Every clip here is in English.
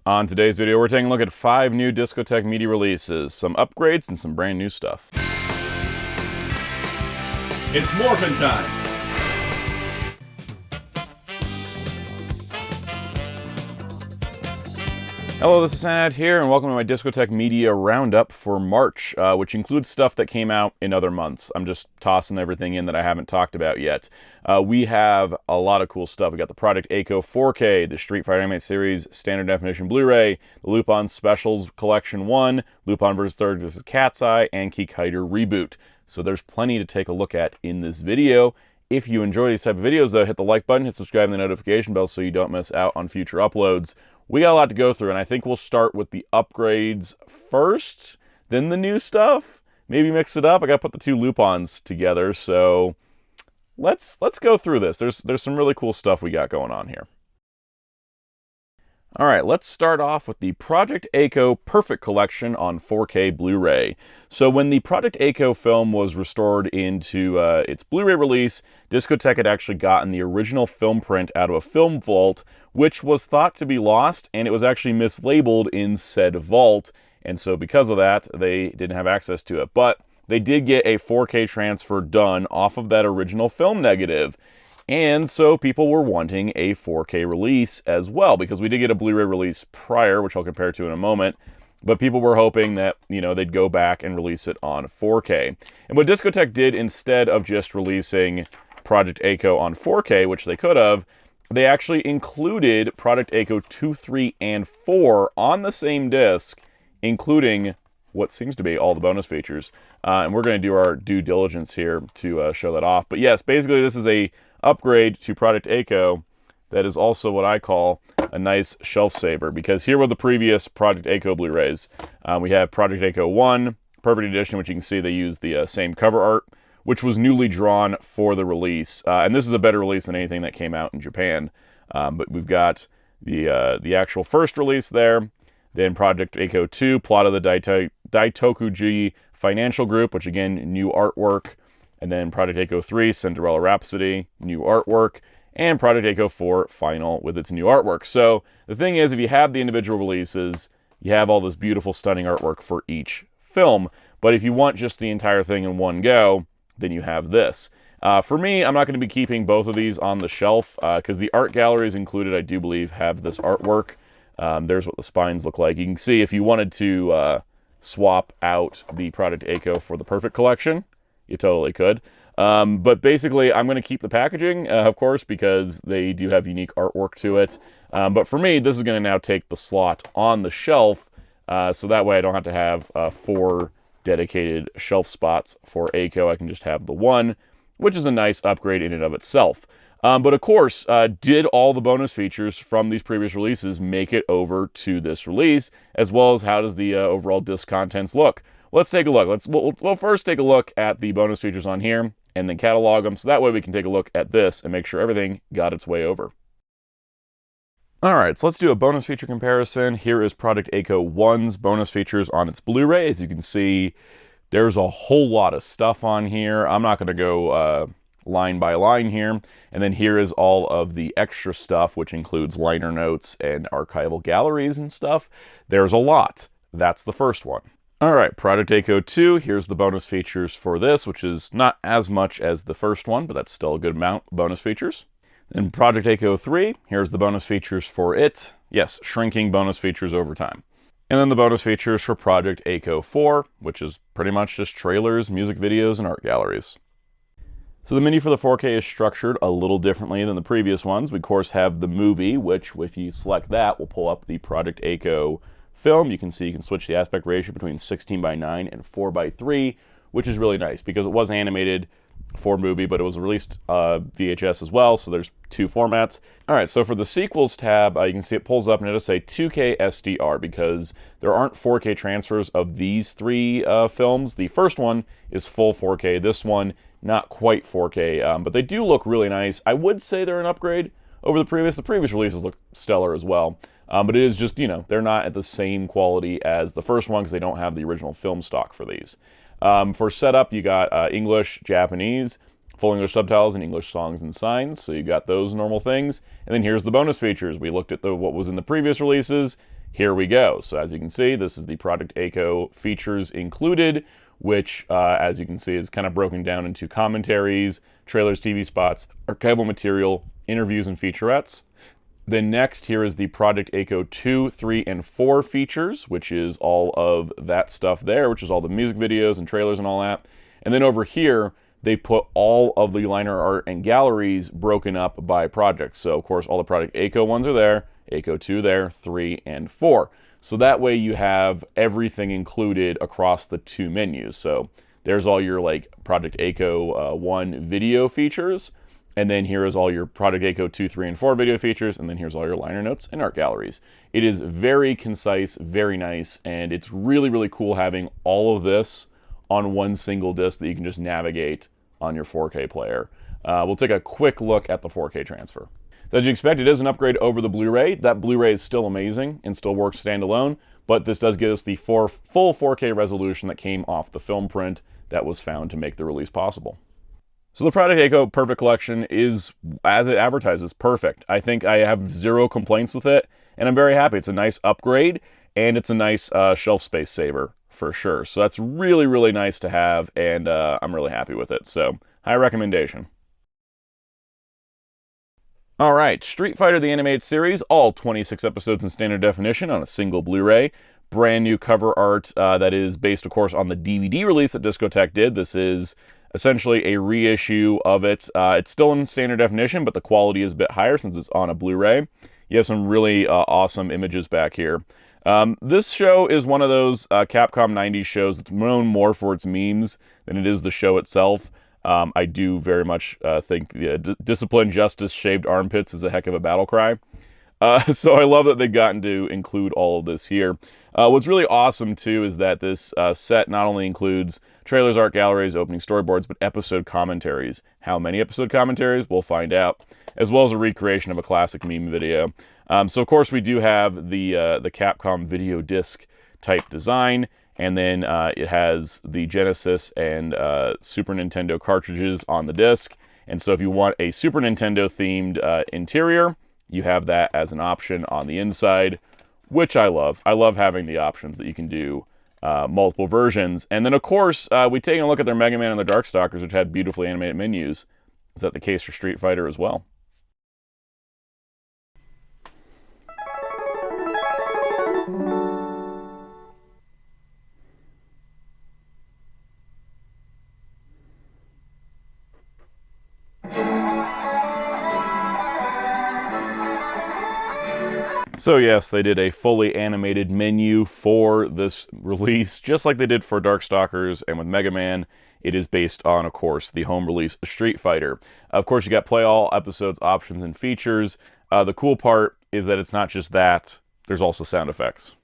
On today's video, we're taking a look at 5 new Discotek media releases, some upgrades, and some brand new stuff. It's morphin' time! Hello, this is Soundout here, and welcome to my Discotek Media Roundup for March, which includes stuff that came out in other months. I'm just tossing everything in that I haven't talked about yet. We have a lot of cool stuff. We got the Project A-ko 4K, the Street Fighter Animated Series Standard Definition Blu-ray, the Lupin Specials Collection 1, Lupin III This is Cat's Eye, and Kikaider Reboot. So there's plenty to take a look at in this video. If you enjoy these type of videos, though, hit the like button, hit subscribe, and the notification bell so you don't miss out on future uploads. We got a lot to go through, and I think we'll start with the upgrades first, then the new stuff. Maybe mix it up. I got to put the two Lupins together, so let's go through this. There's some really cool stuff we got going on here. All right, let's start off with the Project A-ko Perfect Collection on 4K Blu-ray. So when the Project A-ko film was restored into its Blu-ray release, Discotek had actually gotten the original film print out of a film vault, which was thought to be lost, and it was actually mislabeled in said vault. And so because of that, they didn't have access to it. But they did get a 4K transfer done off of that original film negative. And so people were wanting a 4K release as well, because we did get a Blu-ray release prior, which I'll compare to in a moment. But people were hoping that, you know, they'd go back and release it on 4K. And what Discotek did, instead of just releasing Project A-ko on 4K, which they could have, they actually included Project A-ko 2, 3, and 4 on the same disc, including what seems to be all the bonus features. And we're going to do our due diligence here to show that off. But yes, basically this is a upgrade to Project A-ko that is also what I call a nice shelf saver, because here were the previous Project A-ko Blu-rays. We have Project A-ko 1, Perfect Edition, which you can see they use the same cover art, which was newly drawn for the release. And this is a better release than anything that came out in Japan. But we've got the actual first release there. Then Project A-ko 2, plot of the Daitokuji Financial Group, which again, new artwork. And then Project A-ko 3, Cinderella Rhapsody, new artwork. And Project A-ko 4, final with its new artwork. So the thing is, if you have the individual releases, you have all this beautiful, stunning artwork for each film. But if you want just the entire thing in one go, then you have this. For me, I'm not going to be keeping both of these on the shelf, because the art galleries included, I do believe, have this artwork. There's what the spines look like. You can see if you wanted to swap out the Project A-ko for the Perfect Collection, you totally could. But basically, I'm going to keep the packaging, of course, because they do have unique artwork to it. But for me, this is going to now take the slot on the shelf, so that way I don't have to have 4 dedicated shelf spots for A-ko. I can just have the one, which is a nice upgrade in and of itself. But of course, did all the bonus features from these previous releases make it over to this release, as well as how does the overall disc contents look? Let's take a look. We'll first take a look at the bonus features on here and then catalog them, so that way we can take a look at this and make sure everything got its way over. Alright, so let's do a bonus feature comparison. Here is Project A-ko 1's bonus features on its Blu-ray. As you can see, there's a whole lot of stuff on here. I'm not going to go line by line here. And then here is all of the extra stuff, which includes liner notes and archival galleries and stuff. There's a lot. That's the first one. Alright, Project A-ko 2, here's the bonus features for this, which is not as much as the first one, but that's still a good amount of bonus features. And Project A-ko 3, here's the bonus features for it. Yes, shrinking bonus features over time. And then the bonus features for Project A-ko 4, which is pretty much just trailers, music videos, and art galleries. So the menu for the 4K is structured a little differently than the previous ones. We, of course, have the movie, which, if you select that, will pull up the Project A-ko film. You can see you can switch the aspect ratio between 16:9 and 4:3, which is really nice because it was animated for movie, but it was released VHS as well, so there's 2 formats. All right, so for the sequels tab, you can see it pulls up and it'll say 2K SDR because there aren't 4K transfers of these 3 films. The first one is full 4K. This one, not quite 4K, but they do look really nice. I would say they're an upgrade over the previous. The previous releases look stellar as well. But it is just, you know, they're not at the same quality as the first one because they don't have the original film stock for these. For setup, you got English, Japanese, full English subtitles, and English songs and signs. So you got those normal things. And then here's the bonus features. We looked at what was in the previous releases. here we go. So as you can see, this is the Project A-ko features included, which, as you can see, is kind of broken down into commentaries, trailers, TV spots, archival material, interviews, and featurettes. Then next, here is the Project A-ko 2, 3, and 4 features, which is all of that stuff there, which is all the music videos and trailers and all that. And then over here, they've put all of the liner art and galleries broken up by projects. So, of course, all the Project A-ko ones are there, A-ko 2 there, 3, and 4. So that way you have everything included across the 2 menus. So there's all your like Project A-ko 1 video features, and then here is all your Project A-ko 2, 3, and 4 video features, and then here's all your liner notes and art galleries. It is very concise, very nice, and it's really, really cool having all of this on one single disc that you can just navigate on your 4K player. We'll take a quick look at the 4K transfer. So as you expect, it is an upgrade over the Blu-ray. That Blu-ray is still amazing and still works standalone, but this does give us the full 4K resolution that came off the film print that was found to make the release possible. So the Project A-ko Perfect Collection is, as it advertises, perfect. I think I have zero complaints with it, and I'm very happy. It's a nice upgrade, and it's a nice shelf space saver for sure. So that's really, really nice to have, and I'm really happy with it. So high recommendation. All right, Street Fighter the Animated Series, all 26 episodes in standard definition on a single Blu-ray. Brand new cover art that is based, of course, on the DVD release that Discotek did. This is essentially a reissue of it. It's still in standard definition, but the quality is a bit higher since it's on a Blu-ray. You have some really awesome images back here. This show is one of those Capcom 90s shows that's known more for its memes than it is the show itself. I do very much think discipline, justice, shaved armpits is a heck of a battle cry. So I love that they've gotten to include all of this here. What's really awesome, too, is that this set not only includes trailers, art galleries, opening storyboards, but episode commentaries. How many episode commentaries? We'll find out, as well as a recreation of a classic meme video. So, of course, we do have the Capcom video disc type design, and then it has the Genesis and Super Nintendo cartridges on the disc. And so if you want a Super Nintendo-themed interior, you have that as an option on the inside, which I love. I love having the options that you can do multiple versions. And then, of course, we take a look at their Mega Man and the Darkstalkers, which had beautifully animated menus. Is that the case for Street Fighter as well? So yes, they did a fully animated menu for this release, just like they did for Darkstalkers and with Mega Man. It is based on, of course, the home release Street Fighter. Of course, you got play all episodes, options, and features. The cool part is that it's not just that, there's also sound effects.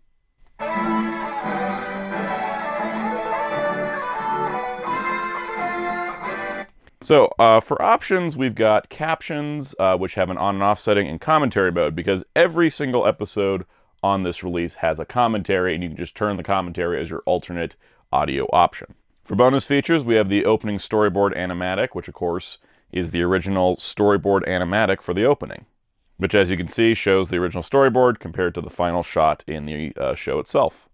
So for options, we've got captions, which have an on and off setting, and commentary mode, because every single episode on this release has a commentary, and you can just turn the commentary as your alternate audio option. For bonus features, we have the opening storyboard animatic, which of course is the original storyboard animatic for the opening, which, as you can see, shows the original storyboard compared to the final shot in the show itself.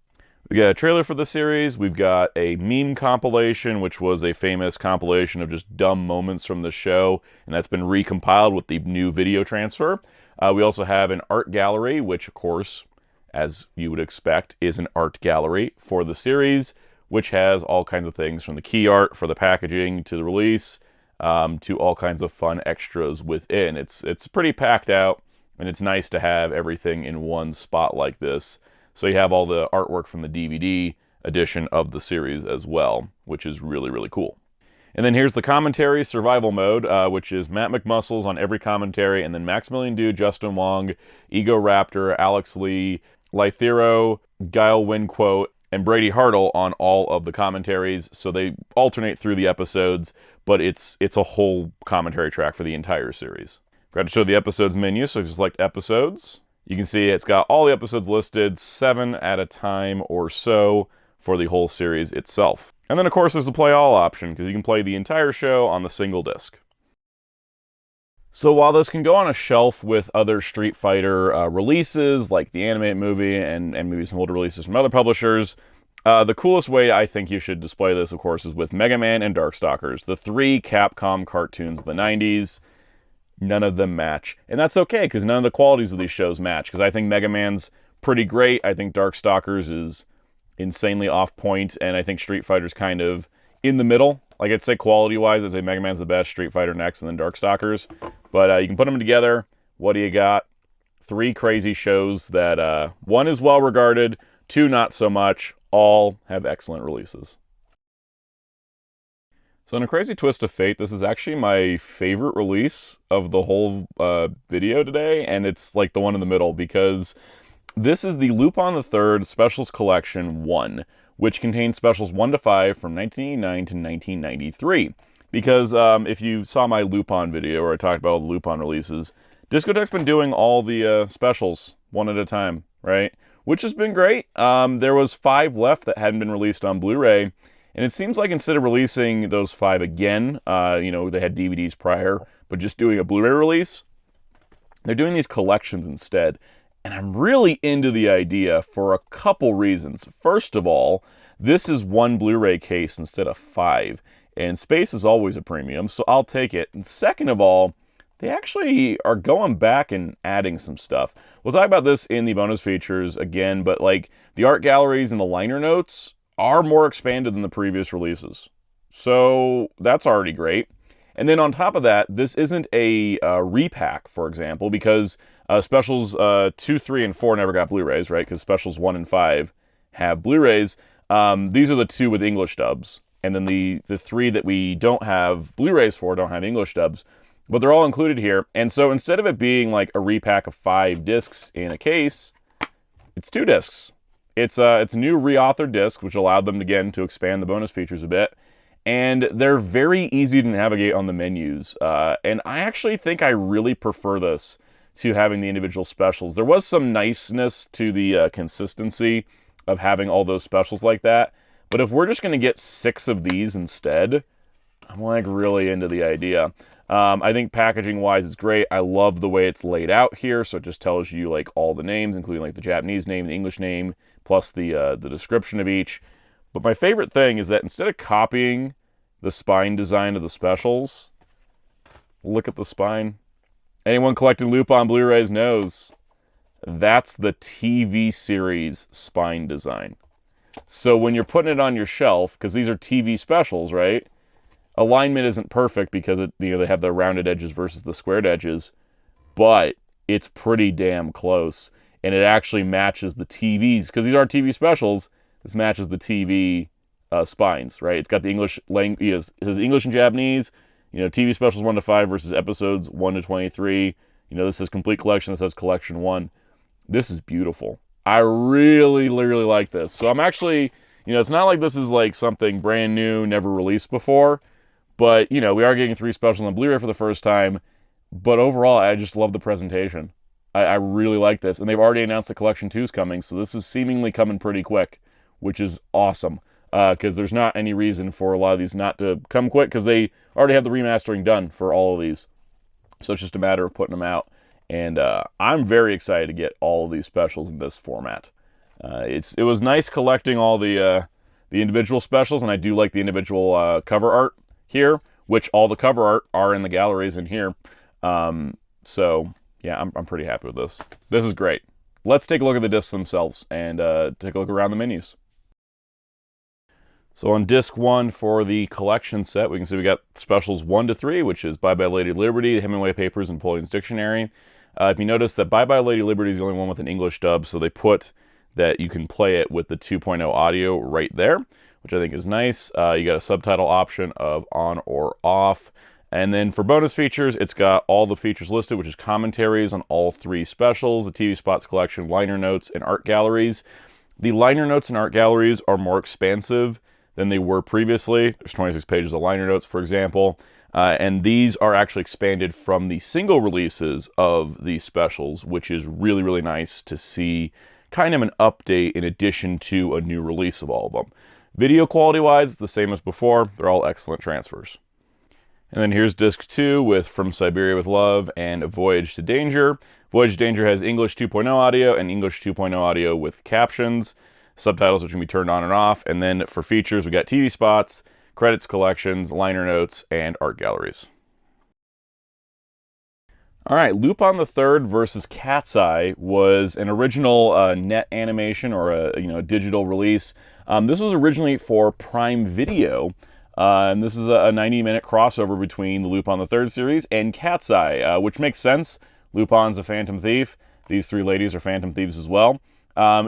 We got a trailer for the series. We've got a meme compilation, which was a famous compilation of just dumb moments from the show, and that's been recompiled with the new video transfer. We also have an art gallery, which, of course, as you would expect, is an art gallery for the series, which has all kinds of things from the key art for the packaging to the release, to all kinds of fun extras within. It's pretty packed out, and it's nice to have everything in one spot like this. So you have all the artwork from the DVD edition of the series as well, which is really, really cool. And then here's the commentary survival mode, which is Matt McMuscles on every commentary, and then Maximilian Dood, Justin Wong, Ego Raptor, Alex Lee, Lythero, Guile Winquote, and Brady Hartle on all of the commentaries. So they alternate through the episodes, but it's a whole commentary track for the entire series. Forgot to show the episodes menu, so if you select episodes, you can see it's got all the episodes listed, 7 at a time or so for the whole series itself. And then, of course, there's the play all option, because you can play the entire show on the single disc. So while this can go on a shelf with other Street Fighter releases, like the animated movie and maybe some older releases from other publishers, the coolest way I think you should display this, of course, is with Mega Man and Darkstalkers, the 3 Capcom cartoons of the 90s. None of them match. And that's okay, because none of the qualities of these shows match, because I think Mega Man's pretty great. I think Darkstalkers is insanely off point, and I think Street Fighter's kind of in the middle. Like, I'd say quality-wise, I'd say Mega Man's the best, Street Fighter next, and then Darkstalkers. But you can put them together. What do you got? 3 crazy shows that, 1 is well-regarded, 2 not so much. All have excellent releases. So in a crazy twist of fate, this is actually my favorite release of the whole video today, and it's like the one in the middle, because this is the Lupin III Specials Collection 1, which contains specials 1 to 5 from 1989 to 1993. Because if you saw my Lupin video where I talked about all the Lupin releases, Discotek's been doing all the specials one at a time, right? Which has been great. There was 5 left that hadn't been released on Blu-ray, and it seems like instead of releasing those 5 again, you know, they had DVDs prior, but just doing a Blu-ray release, they're doing these collections instead. And I'm really into the idea for a couple reasons. First of all, this is 1 Blu-ray case instead of 5. And space is always a premium, so I'll take it. And second of all, they actually are going back and adding some stuff. We'll talk about this in the bonus features again, but like the art galleries and the liner notes are more expanded than the previous releases. So that's already great. And then on top of that, this isn't a repack, for example, because Specials 2, 3, and 4 never got Blu-rays, right? Because Specials 1 and 5 have Blu-rays. These are the 2 with English dubs. And then the 3 that we don't have Blu-rays for don't have English dubs. But they're all included here. And so instead of it being like a repack of 5 discs in a case, it's 2 discs. It's a new reauthored disc, which allowed them, again, to expand the bonus features a bit. And they're very easy to navigate on the menus. And I actually think I really prefer this to having the individual specials. There was some niceness to the consistency of having all those specials like that. But if we're just going to get 6 of these instead, I'm like really into the idea. I think packaging-wise it's great. I love the way it's laid out here. So it just tells you like all the names, including like the Japanese name, the English name, plus the description of each. But my favorite thing is that instead of copying the spine design of the specials, look at the spine. Anyone collecting Lupin Blu-rays knows that's the TV series spine design. So when you're putting it on your shelf, because these are TV specials, right? Alignment isn't perfect because they have the rounded edges versus the squared edges, but it's pretty damn close. And it actually matches the TVs, because these are TV specials. This matches the TV spines, right? It's got the English language. It says English and Japanese. TV specials 1 to 5 versus episodes 1 to 23. This is complete collection. This says collection 1. This is beautiful. I really, really like this. So I'm actually, it's not like this is like something brand new, never released before. But, we are getting 3 specials on Blu-ray for the first time. But overall, I just love the presentation. I really like this. And they've already announced the collection 2 is coming. So this is seemingly coming pretty quick, which is awesome. Because there's not any reason for a lot of these not to come quick, because they already have the remastering done for all of these. So it's just a matter of putting them out. And I'm very excited to get all of these specials in this format. It was nice collecting all the individual specials, and I do like the individual cover art here, which all the cover art are in the galleries in here. So yeah, I'm pretty happy with this. This is great. Let's take a look at the discs themselves and take a look around the menus. So on disc 1 for the collection set, we can see we got specials 1 to 3, which is Bye Bye Lady Liberty, Hemingway Papers, and Napoleon's Dictionary. If you notice that Bye Bye Lady Liberty is the only one with an English dub, so they put that you can play it with the 2.0 audio right there, which I think is nice. You got a subtitle option of on or off. And then for bonus features, it's got all the features listed, which is commentaries on all 3 specials, the TV spots collection, liner notes, and art galleries. The liner notes and art galleries are more expansive than they were previously. There's 26 pages of liner notes, for example. And these are actually expanded from the single releases of these specials, which is really, really nice to see kind of an update in addition to a new release of all of them. Video quality-wise, the same as before. They're all excellent transfers. And then here's disc 2 with From Siberia with Love and Voyage to Danger. Voyage to Danger has English 2.0 audio and English 2.0 audio with captions, subtitles which can be turned on and off. And then for features, we got TV spots, credits collections, liner notes, and art galleries. All right, Lupin III versus Cat's Eye was an original net animation or a digital release. This was originally for Prime Video. And this is a 90-minute crossover between the Lupin III series and Cat's Eye, which makes sense. Lupin's a phantom thief. These three ladies are phantom thieves as well.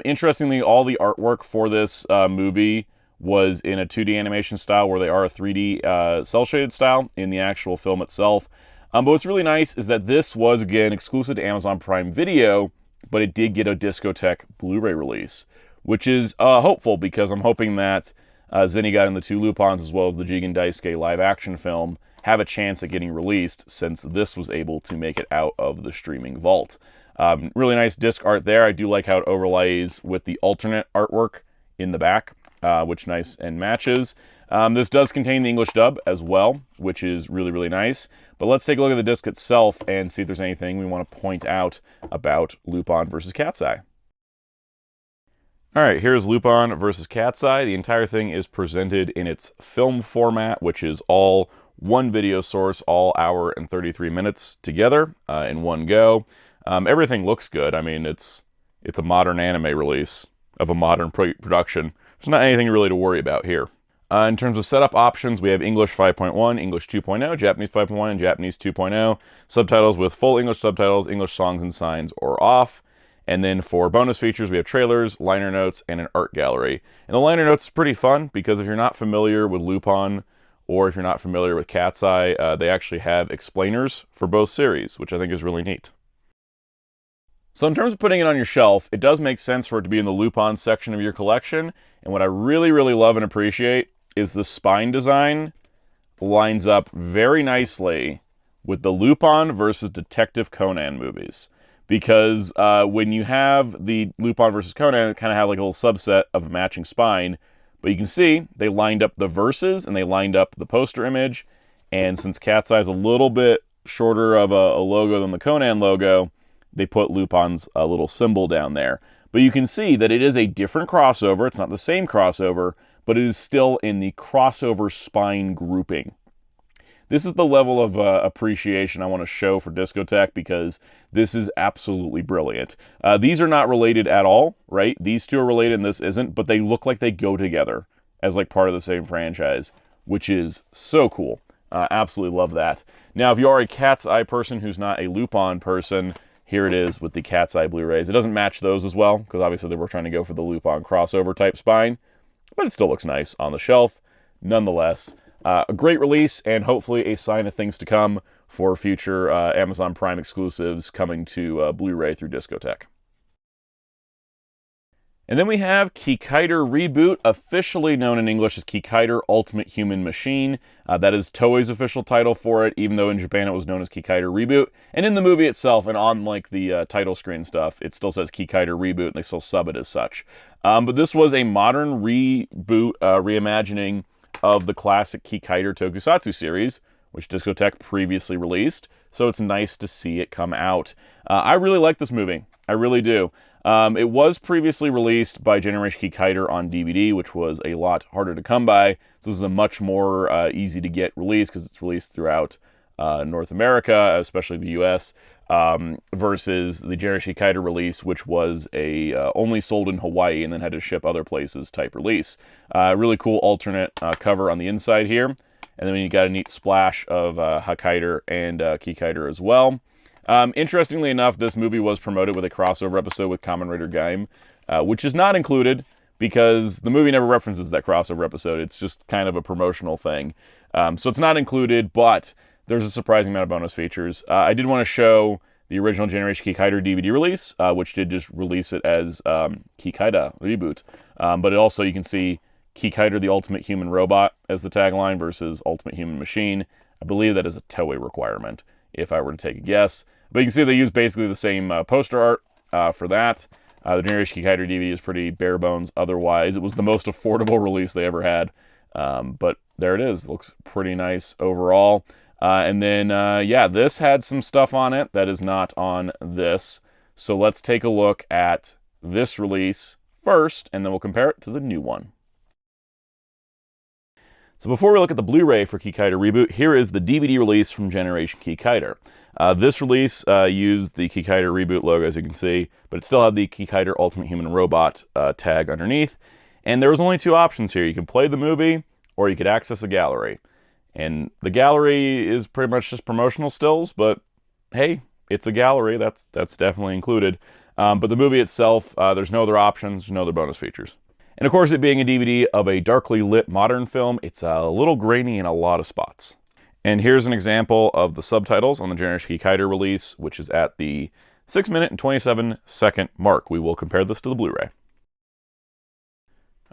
Interestingly, all the artwork for this movie was in a 2D animation style where they are a 3D cel-shaded style in the actual film itself. But what's really nice is that this was, again, exclusive to Amazon Prime Video, but it did get a Discotek Blu-ray release, which is hopeful because I'm hoping that Zenigata and the Two Lupins, as well as the Jigen Daisuke live-action film, have a chance at getting released since this was able to make it out of the streaming vault. Really nice disc art there. I do like how it overlays with the alternate artwork in the back, which nice and matches. This does contain the English dub as well, which is really, really nice. But let's take a look at the disc itself and see if there's anything we want to point out about Lupin versus Cat's Eye. All right, here's Lupin versus Cat's Eye. The entire thing is presented in its film format, which is all one video source, all hour and 33 minutes together in one go. Everything looks good. I mean, it's a modern anime release of a modern production. There's not anything really to worry about here. In terms of setup options, we have English 5.1, English 2.0, Japanese 5.1, and Japanese 2.0. Subtitles with full English subtitles, English songs and signs, or off. And then for bonus features, we have trailers, liner notes, and an art gallery. And the liner notes is pretty fun because if you're not familiar with Lupin or if you're not familiar with Cat's Eye, they actually have explainers for both series, which I think is really neat. So in terms of putting it on your shelf, it does make sense for it to be in the Lupin section of your collection. And what I really, really love and appreciate is the spine design lines up very nicely with the Lupin versus Detective Conan movies. Because when you have the Lupin versus Conan, it kind of have like a little subset of a matching spine. But you can see they lined up the verses and they lined up the poster image. And since Cat's Eye is a little bit shorter of a logo than the Conan logo, they put Lupin's little symbol down there. But you can see that it is a different crossover. It's not the same crossover, but it is still in the crossover spine grouping. This is the level of appreciation I want to show for Discotek because this is absolutely brilliant. These are not related at all, right? These two are related and this isn't, but they look like they go together as like part of the same franchise, which is so cool. Absolutely love that. Now, if you are a Cat's Eye person who's not a Lupin person, here it is with the Cat's Eye Blu-rays. It doesn't match those as well because obviously they were trying to go for the Lupin crossover type spine, but it still looks nice on the shelf. Nonetheless, a great release and hopefully a sign of things to come for future Amazon Prime exclusives coming to Blu-ray through Discotek. And then we have Kikaider Reboot, officially known in English as Kikaider Ultimate Human Machine. That is Toei's official title for it, even though in Japan it was known as Kikaider Reboot. And in the movie itself, and on like the title screen stuff, it still says Kikaider Reboot, and they still sub it as such. But this was a modern reboot, reimagining of the classic Kikaider Tokusatsu series, which Discotek previously released. So it's nice to see it come out. I really like this movie. I really do. It was previously released by Generation Kikaider on DVD, which was a lot harder to come by. So this is a much more easy to get release because it's released throughout North America, especially the US, versus the Generation Kikaider release, which was only sold in Hawaii and then had to ship other places type release. Really cool alternate cover on the inside here. And then you got a neat splash of Hakaider and Kikaider as well. Interestingly enough, this movie was promoted with a crossover episode with Kamen Rider Gaim, which is not included because the movie never references that crossover episode. It's just kind of a promotional thing. So it's not included, but there's a surprising amount of bonus features. I did want to show the original Generation Kikaider DVD release, which did just release it as Kikaider Reboot. But also you can see Kikaider the Ultimate Human Robot as the tagline versus Ultimate Human Machine. I believe that is a Toei requirement, if I were to take a guess. But you can see they use basically the same poster art for that. The Generation Kikaider DVD is pretty bare bones otherwise. It was the most affordable release they ever had. But there it is. Looks pretty nice overall. And then, yeah, this had some stuff on it that is not on this. So let's take a look at this release first, and then we'll compare it to the new one. So before we look at the Blu-ray for Kikaider Reboot, here is the DVD release from Generation Kikaider. This release used the Kikaider Reboot logo, as you can see, but it still had the Kikaider Ultimate Human Robot tag underneath. And there was only two options here. You can play the movie, or you could access a gallery. And the gallery is pretty much just promotional stills, but hey, it's a gallery. That's definitely included. But the movie itself, there's no other options, no other bonus features. And of course, it being a DVD of a darkly lit modern film, it's a little grainy in a lot of spots. And here's an example of the subtitles on the Generation Kikaider release, which is at the 6-minute and 27-second mark. We will compare this to the Blu-ray.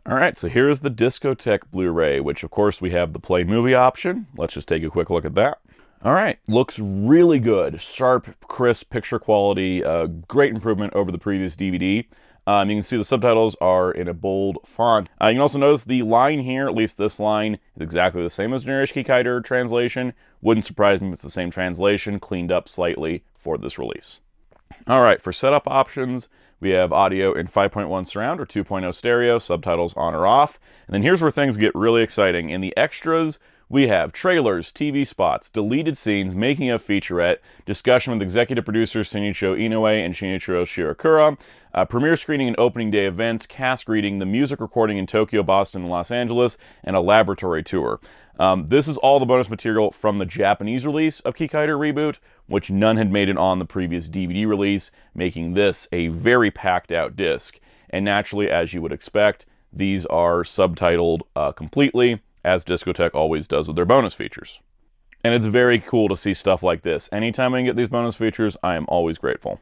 All right, so here's the Discotek Blu-ray, which of course we have the play movie option. Let's just take a quick look at that. All right, looks really good. Sharp, crisp picture quality, great improvement over the previous DVD. You can see the subtitles are in a bold font. You can also notice the line here, at least this line, is exactly the same as Generation Kikaider translation. Wouldn't surprise me if it's the same translation, cleaned up slightly for this release. All right, for setup options, we have audio in 5.1 surround or 2.0 stereo, subtitles on or off. And then here's where things get really exciting. In the extras, we have trailers, TV spots, deleted scenes, making of featurette, discussion with executive producers Shinichiro Inoue and Shinichiro Shirakura, premiere screening and opening day events, cast greeting, the music recording in Tokyo, Boston, and Los Angeles, and a laboratory tour. This is all the bonus material from the Japanese release of Kikaider Reboot, which none had made it on the previous DVD release, making this a very packed out disc. And naturally, as you would expect, these are subtitled completely, as Discotek always does with their bonus features. And it's very cool to see stuff like this. Anytime I can get these bonus features, I am always grateful.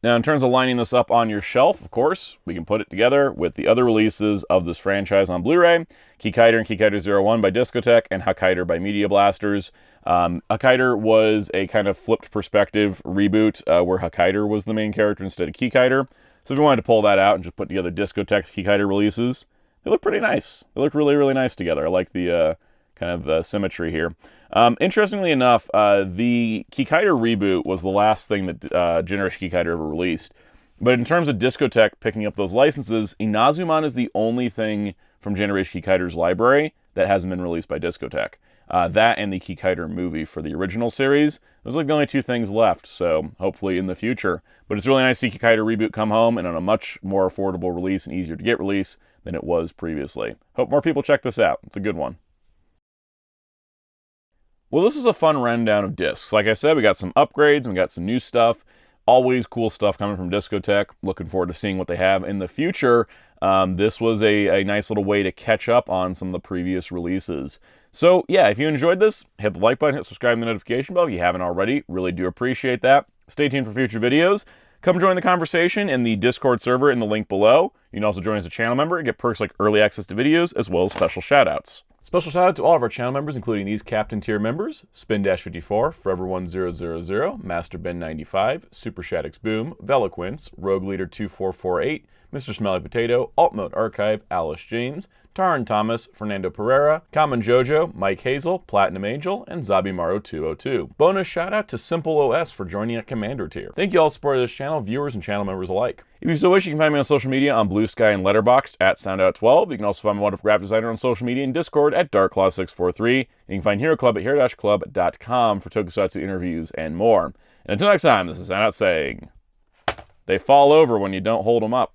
Now, in terms of lining this up on your shelf, of course, we can put it together with the other releases of this franchise on Blu-ray, Kikaider and Kikaider 01 by Discotek, and Hakaider by Media Blasters. Hakaider was a kind of flipped perspective reboot where Hakaider was the main character instead of Kikaider. So if you wanted to pull that out and just put together Discotek's Kikaider releases, they look pretty nice. They look really, really nice together. I like the kind of symmetry here. Interestingly enough, the Kikaider Reboot was the last thing that Generation Kikaider ever released. But in terms of Discotek picking up those licenses, Inazuman is the only thing from Generation Kikaider's library that hasn't been released by Discotek. That and the Kikaider movie for the original series. Those are like the only two things left, so hopefully in the future. But it's really nice to see Kikaider Reboot come home and on a much more affordable release and easier to get release than it was previously. Hope more people check this out. It's a good one. Well, this was a fun rundown of discs. Like I said, we got some upgrades and we got some new stuff. Always cool stuff coming from Discotek. Looking forward to seeing what they have in the future. This was a nice little way to catch up on some of the previous releases. So yeah, if you enjoyed this, hit the like button, hit subscribe and the notification bell if you haven't already. Really do appreciate that. Stay tuned for future videos. Come join the conversation in the Discord server in the link below. You can also join as a channel member and get perks like early access to videos as well as special shoutouts. Special shout out to all of our channel members, including these Captain Tier members: Spin-54, Forever1000, Master Ben95, Super Shaddix Boom, Veloquence, Rogue Leader 2448, Mr. Smelly Potato, Alt Mode Archive, Alice James, Taran Thomas, Fernando Pereira, Common Jojo, Mike Hazel, Platinum Angel, and Zabimaro202. Bonus shout out to Simple OS for joining at Commander Tier. Thank you all for supporting this channel, viewers and channel members alike. If you so wish, you can find me on social media on Blue Sky and Letterboxd at Soundout12. You can also find my wonderful graphic designer on social media and Discord at DarkClaw643. And you can find Hero Club at hero-club.com for Tokusatsu interviews and more. And until next time, this is Soundout saying, they fall over when you don't hold them up.